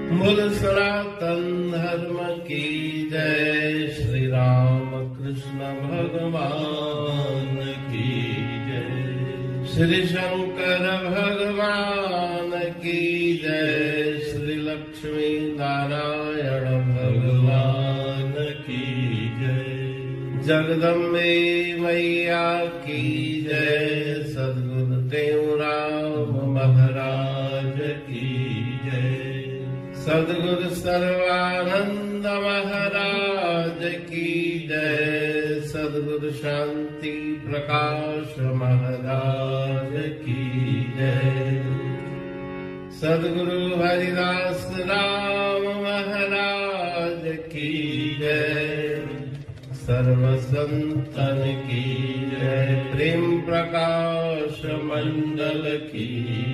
बोल सनातन धर्म की जय। श्री राम कृष्ण भगवान की जय। श्री शंकर भगवान की जय। श्री लक्ष्मी नारायण भगवान की जय। जगदम्बे मैया की जय। सद्गुरु राम महाराज की जय। सद्गुरु सर्वानंद महाराज की जय। सद्गुरु शांति प्रकाश महाराज की जय। सद्गुरु हरिदास राम महाराज की जय। सर्व संतन की जय। प्रेम प्रकाश मंडल की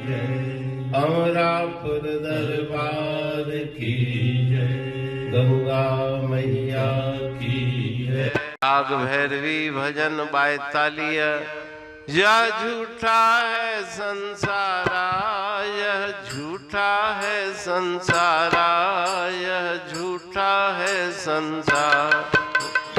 जय। अमरापुर दरबार की जय। गंगा मैया की जय। राग भैरवी भजन 42। यह झूठा है संसारा, यह झूठा है संसारा, यह झूठा है संसार।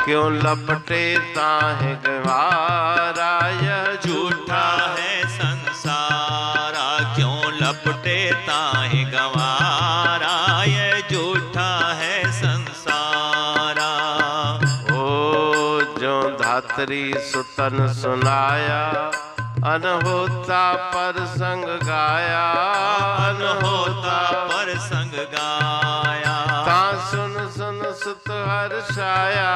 क्यों लपटे ताहे गवारा, यह झूठा है संसारा। क्यों लपटे ताहे गवारा, यह झूठा है संसारा। ओ जो धात्री सुतन सुनाया, अनहोता पर संग गाया, अनहोता पर संग गाया। ता सुन सुन सुत हर्षाया,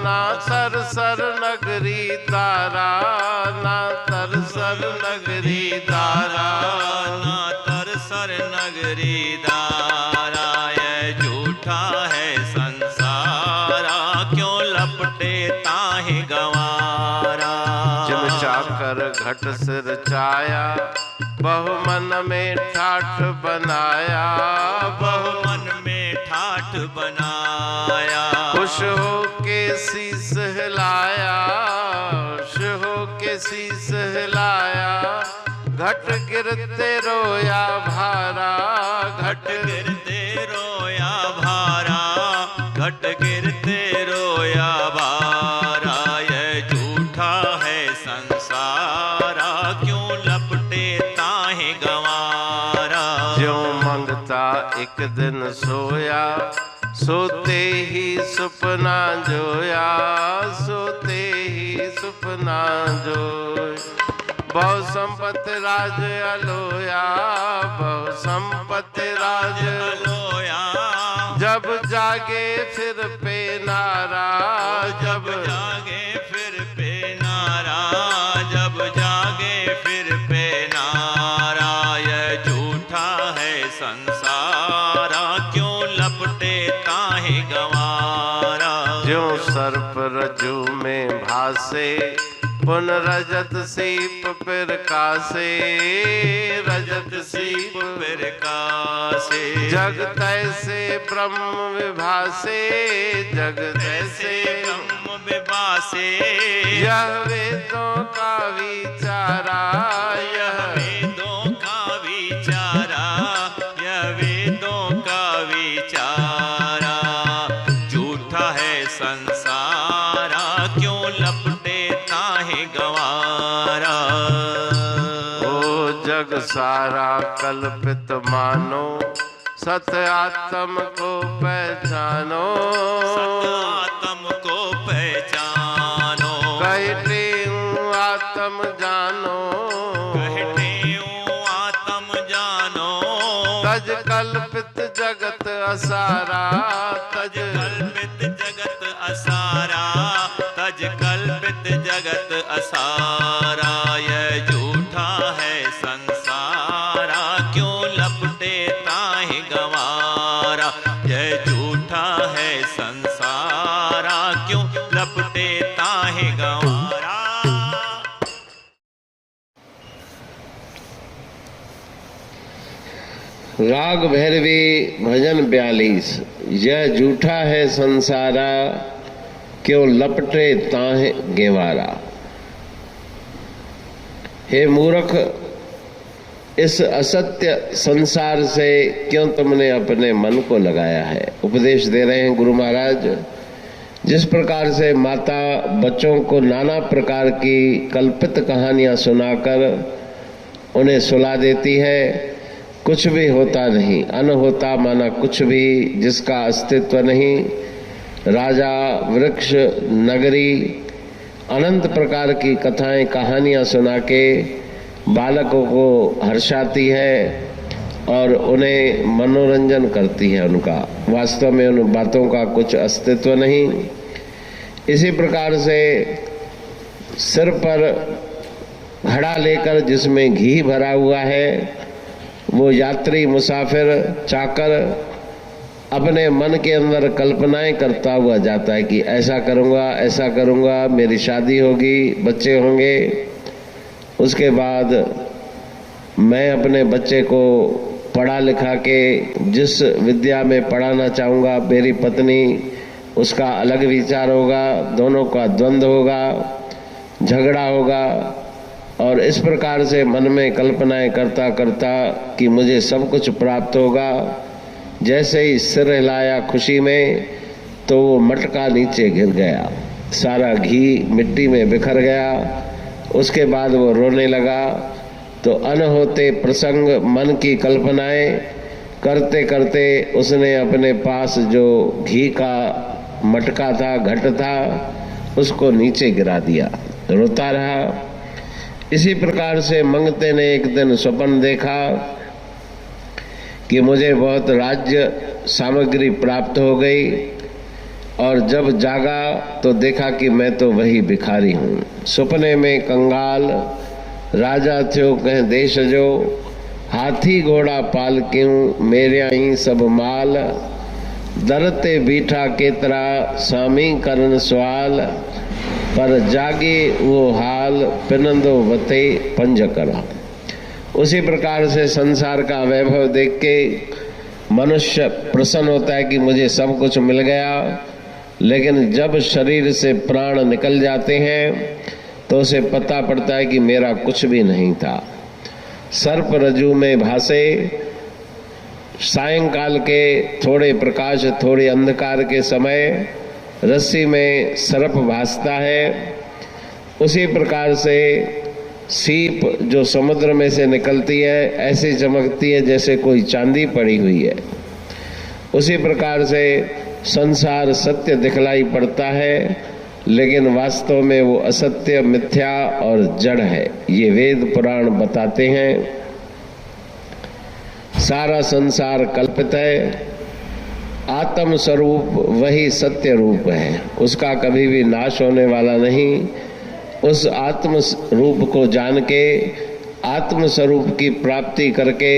ना सरसर नगरी तारा, ना तरसर नगरी तारा, ना तरसर नगरी दारा। यह झूठा है संसारा, क्यों लपटे ताहे गवारा। चिमचाकर घट सिर चाया, बहु मन में ठाठ बनाया, बहु मन में ठाठ बनाया। खुश हो के शीस हिलाया, खुश हो के शीस हिलाया। घट गिरते रोया भारा, घट गिरते रोया भारा, घट गिरते रोया भारा। यह झूठा है संसारा, क्यों लपटे ताहे गवारा। ज्यों मंगता एक दिन सोया, सोते ही सुपना जोया, सोते ही सुपना जोया। बहु संपत्ति राज अलोया, बहु संपत्ति राज अलोया। जब जागे फिर पे नारा, जब जागे फिर पे नारा, जब जागे फिर पे नारा। यह झूठा है संसारा, क्यों लपटे ताहे गवारा। ज्यों सर्प रज्जु में भासे, पुन रजत सीप पिरकासे, रजत सीप पिरकासे। जग तैसे ब्रह्म विभासे, जग तैसे ब्रह्म विभासे। यह वेदों का विचारा, यह वेदों का विचारा, यह वेदों का विचारा। झूठा है संसारा, क्यों लपटे ताहे गवारा। ओ जग सारा कल्पित मानो, सत आत्म को पहचानो, सत आत्म को पहचानो। कहते हूँ आत्म जानो, कहते हूँ आत्म जानो। तज कल्पित जगत असारा, तज कल्पित जगत असारा, तज कल्पित जगत असारा। यह झूठा है संसारा, क्यों लपटे ताहे गवारा। यह झूठा है संसारा, क्यों लपटे ताहे गवारा। राग भैरवी भजन 42। यह झूठा है संसारा, क्यों लपटे ताहे गेवारा। हे मूर्ख, इस असत्य संसार से क्यों तुमने अपने मन को लगाया है। उपदेश दे रहे हैं गुरु महाराज। जिस प्रकार से माता बच्चों को नाना प्रकार की कल्पित कहानियां सुनाकर उन्हें सुला देती है, कुछ भी होता नहीं, अन होता माना कुछ भी, जिसका अस्तित्व नहीं, राजा, वृक्ष, नगरी, अनंत प्रकार की कथाएं कहानियां सुना के बालकों को हर्षाती है और उन्हें मनोरंजन करती है उनका। वास्तव में उन बातों का कुछ अस्तित्व नहीं। इसी प्रकार से सिर पर घड़ा लेकर जिसमें घी भरा हुआ है, वो यात्री, मुसाफिर, चाकर अपने मन के अंदर कल्पनाएं करता हुआ जाता है कि ऐसा करूँगा, ऐसा करूँगा, मेरी शादी होगी, बच्चे होंगे, उसके बाद मैं अपने बच्चे को पढ़ा लिखा के जिस विद्या में पढ़ाना चाहूँगा, मेरी पत्नी, उसका अलग विचार होगा, दोनों का द्वंद्व होगा, झगड़ा होगा, और इस प्रकार से मन में कल्पनाएं करता करता कि मुझे सब कुछ प्राप्त होगा। जैसे ही सिर हिलाया खुशी में, तो वो मटका नीचे गिर गया, सारा घी मिट्टी में बिखर गया। उसके बाद वो रोने लगा। तो अनहोते प्रसंग, मन की कल्पनाएं करते करते उसने अपने पास जो घी का मटका था, घट था, उसको नीचे गिरा दिया, रोता रहा। इसी प्रकार से मंगते ने एक दिन स्वप्न देखा कि मुझे बहुत राज्य सामग्री प्राप्त हो गई, और जब जागा तो देखा कि मैं तो वही भिखारी हूँ। सपने में कंगाल, राजा थियो कह देश जो, हाथी घोड़ा पाल क्यों, मेरे आई सब माल, दरते बीठा केतरा, सामी करन सवाल, पर जागे वो हाल, पिनंदो वते पंज करा। उसी प्रकार से संसार का वैभव देख के मनुष्य प्रसन्न होता है कि मुझे सब कुछ मिल गया, लेकिन जब शरीर से प्राण निकल जाते हैं तो उसे पता पड़ता है कि मेरा कुछ भी नहीं था। सर्प रज्जु में भासे, सायंकाल के थोड़े प्रकाश थोड़े अंधकार के समय रस्सी में सर्प भासता है, उसी प्रकार से सीप जो समुद्र में से निकलती है ऐसे चमकती है जैसे कोई चांदी पड़ी हुई है। उसी प्रकार से संसार सत्य दिखलाई पड़ता है, लेकिन वास्तव में वो असत्य, मिथ्या और जड़ है। ये वेद पुराण बताते हैं। सारा संसार कल्पित है, आत्म स्वरूप वही सत्य रूप है, उसका कभी भी नाश होने वाला नहीं। उस आत्म रूप को जान के, आत्म स्वरूप की प्राप्ति करके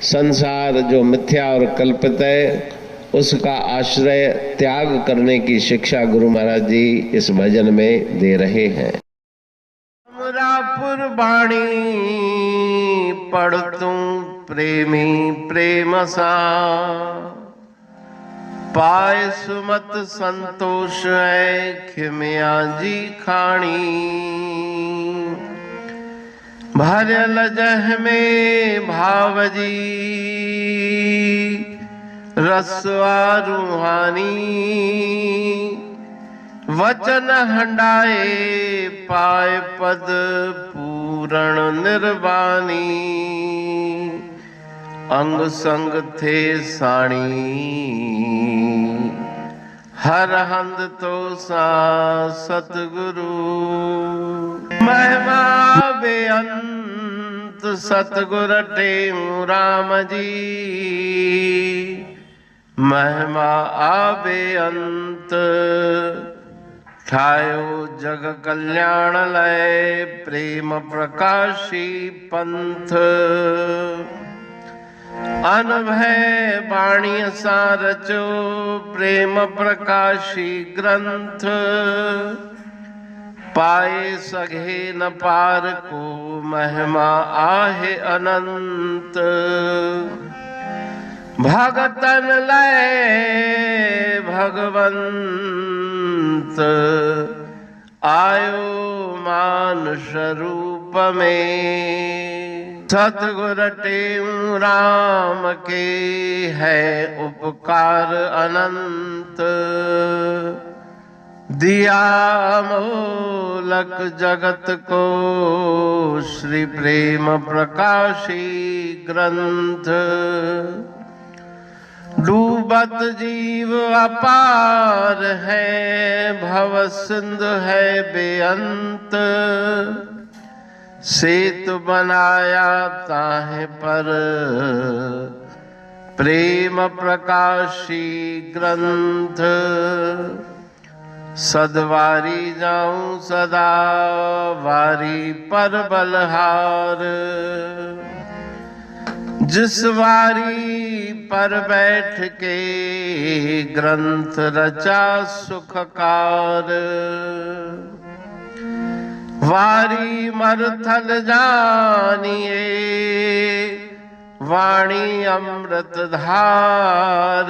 संसार जो मिथ्या और कल्पित है उसका आश्रय त्याग करने की शिक्षा गुरु महाराज जी इस भजन में दे रहे हैं। अमरापुर बाणी पढ़तूं प्रेमी प्रेम सा, पाए सुमत संतोष है खिमिया जी खाणी। भरल जह में भाव जी रसवा रूहानी, वचन हंडाए पाए पद पूरण निर्वाणी। अंग संग थे साणी हर हंद तो सा सतगुरु। महिमा बेअंत सतगुर टेऊ राम जी, महिमा आबे अंत ठायो जग कल्याण लय प्रेम प्रकाशी पंथ। अनभय बाणी सारचो प्रेम प्रकाशी ग्रंथ। पाए सघे न पार को महिमा आहे अनंत। भगतन लय भगवंत आयो मानुष रूप में। सतगुर टेऊ राम के है उपकार अनंत, दिया मूलक जगत को श्री प्रेम प्रकाशी ग्रंथ। डूबत जीव अपार है, भव सिंधु है बेअंत, सेतु बनाया ताहे पर प्रेम प्रकाशी ग्रंथ। सदवारी जाऊं सदा वारी पर बलहार, जिस वारी पर बैठ के ग्रंथ रचा सुखकार। वारी मरथल जानिए वाणी अमृत धार,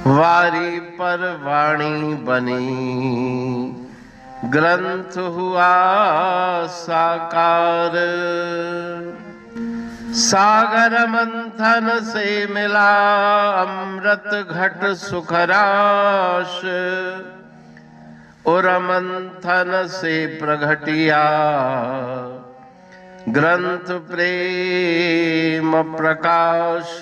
वारी पर वाणी बनी ग्रंथ हुआ साकार। सागर मंथन से मिला अमृत घट सुखराश, और मंथन से प्रगटिया ग्रंथ प्रेम प्रकाश।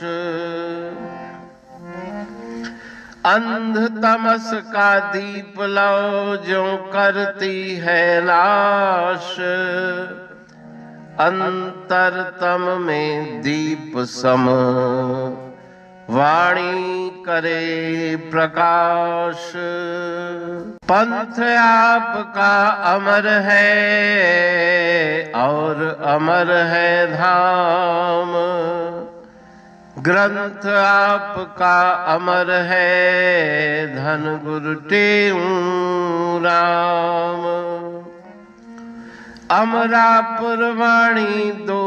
अंध तमस का दीप लो जो करती है नाश, अंतरतम में दीप सम वाणी करे प्रकाश। पंथ आपका अमर है और अमर है धाम, ग्रंथ आपका अमर है धन गुरु टेऊ राम। अमरापुर वाणी दो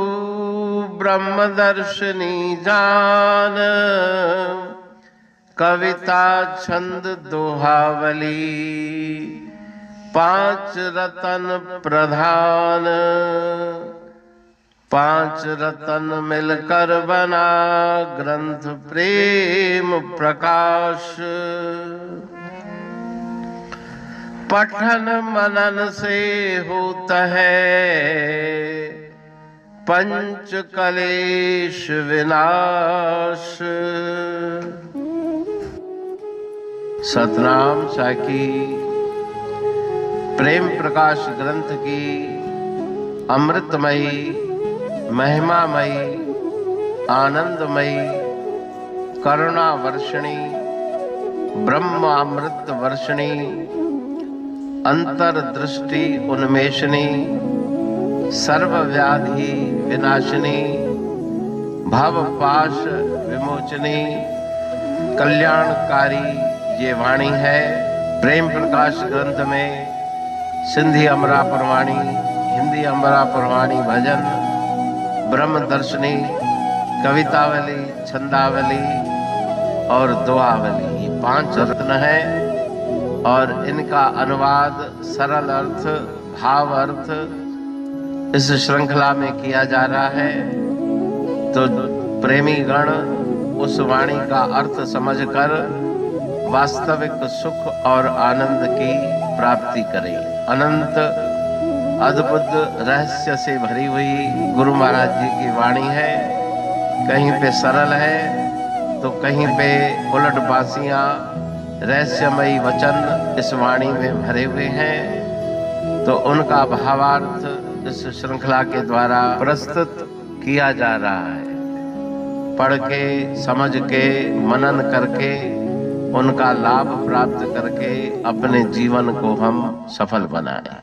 ब्रह्मदर्शनी जान, कविता छंद दोहावली पांच रतन प्रधान। पांच रतन मिलकर बना ग्रंथ प्रेम प्रकाश। पठन मनन से होता है पंच कलेश विनाश। सतनाम साखी प्रेम प्रकाश ग्रंथ की अमृतमयी महिमामयी आनंदमयी करुणा वर्षिणी ब्रह्म अमृत वर्षिणी अंतर्दृष्टि उन्मेषणी सर्व व्याधि विनाशिनी भव पाश विमोचनी कल्याणकारी ये वाणी है। प्रेम प्रकाश ग्रंथ में सिंधी अमरापुर वाणी, हिंदी अमरापुर वाणी भजन, ब्रह्म दर्शनी, कवितावली, छंदावली और दुआवली ये पांच रत्न हैं और इनका अनुवाद सरल अर्थ भाव अर्थ इस श्रृंखला में किया जा रहा है। तो प्रेमी गण उस वाणी का अर्थ समझकर वास्तविक सुख और आनंद की प्राप्ति करें। अनंत अद्भुत रहस्य से भरी हुई गुरु महाराज जी की वाणी है। कहीं पे सरल है तो कहीं पे उलट बासियां रहस्यमयी वचन इस वाणी में भरे हुए हैं। तो उनका भावार्थ इस श्रृंखला के द्वारा प्रस्तुत किया जा रहा है। पढ़ के समझ के मनन करके उनका लाभ प्राप्त करके अपने जीवन को हम सफल बनाएं।